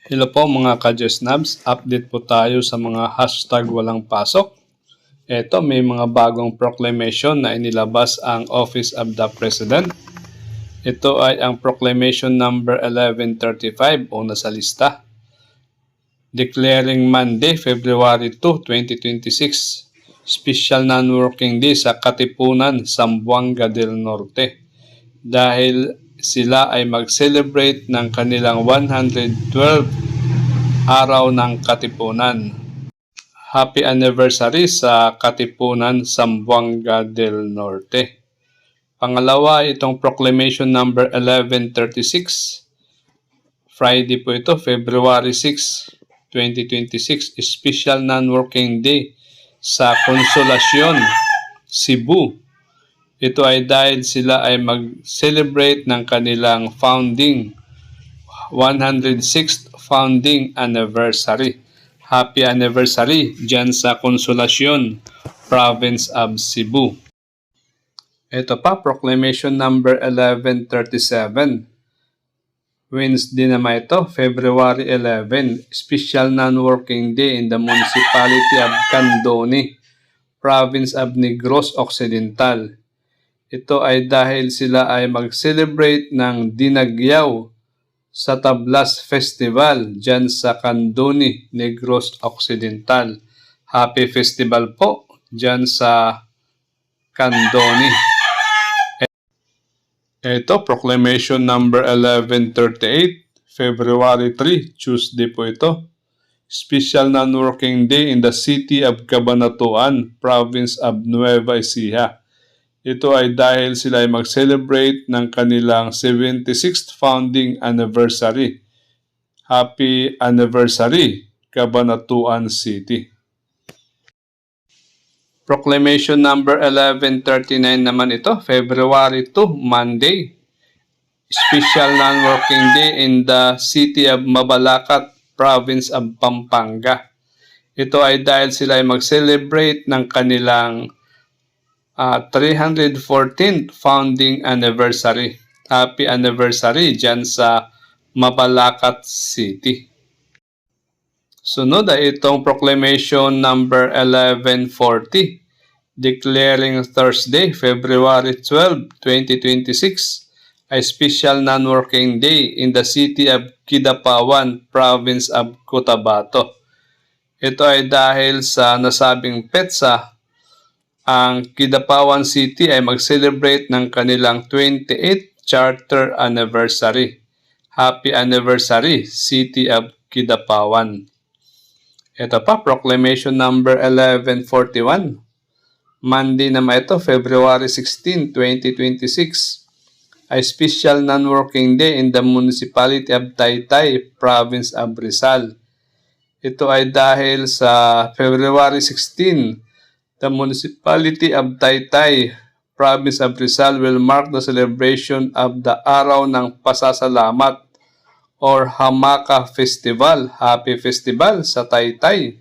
Hello po mga ka-Jesnabs, update po tayo sa mga hashtag walang pasok. Eto, may mga bagong proclamation na inilabas ang Office of the President. Ito ay ang proclamation number 1135 o nasa lista. Declaring Monday, February 2, 2026, Special Non-Working Day sa Katipunan, Zamboanga del Norte. Dahil sila ay mag-celebrate ng kanilang 112 araw ng Katipunan. Happy anniversary sa Katipunan, Zamboanga del Norte. Pangalawa, itong proclamation number 1136. Friday po ito, February 6, 2026, Special Non-Working Day sa Consolacion, Cebu. Ito ay dahil sila ay mag-celebrate ng kanilang founding 106th founding anniversary. Happy anniversary dyan sa Consolacion, Province of Cebu. Ito pa, proclamation number 1137. Wednesday naman ito, February 11, Special Non-Working Day in the Municipality of Candoni, Province of Negros Occidental. Ito ay dahil sila ay mag-celebrate ng Dinagyaw sa Tablas Festival dyan sa Candoni, Negros Occidental. Happy Festival po dyan sa Candoni. Ito, proclamation number 1138, February 3, Tuesday po ito. Special Non-Working Day in the City of Cabanatuan, Province of Nueva Ecija. Ito ay dahil sila ay mag-celebrate ng kanilang 76th founding anniversary. Happy anniversary, Cabanatuan City. Proclamation number 1139 naman ito, February 2, Monday. Special Non-Working Day in the City of Mabalacat, Province of Pampanga. Ito ay dahil sila ay mag-celebrate ng kanilang 314th founding anniversary. Happy anniversary dyan sa Mabalacat City. Sunod ay itong proclamation number 1140, declaring Thursday, February 12, 2026, a special non-working day in the city of Kidapawan, Province of Cotabato. Ito ay dahil sa nasabing petsa, ang Kidapawan City ay mag-celebrate ng kanilang 28th charter anniversary. Happy anniversary, City of Kidapawan. Ito pa, proclamation number 1141. Monday naman ito, February 16, 2026. A special non-working day in the municipality of Taytay, Province of Rizal. Ito ay dahil sa February 16, the municipality of Taytay, Province of Rizal will mark the celebration of the Araw ng Pasasalamat or Hamaka Festival. Happy Festival sa Taytay.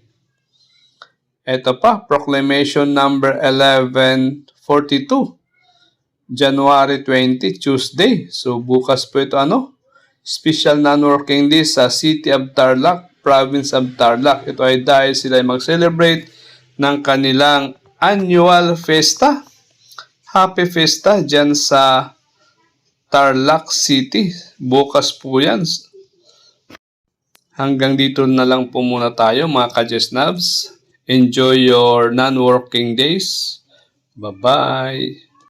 Ito pa, proclamation number 1142. January 20, Tuesday. So bukas po ito Special non-working day sa City of Tarlac, Province of Tarlac. Ito ay dahil sila ay mag-celebrate ng kanilang annual festa. Happy Festa dyan sa Tarlac City. Bukas po yan. Hanggang dito na lang po muna tayo mga ka-Jesnabs. Enjoy your non-working days. Bye-bye.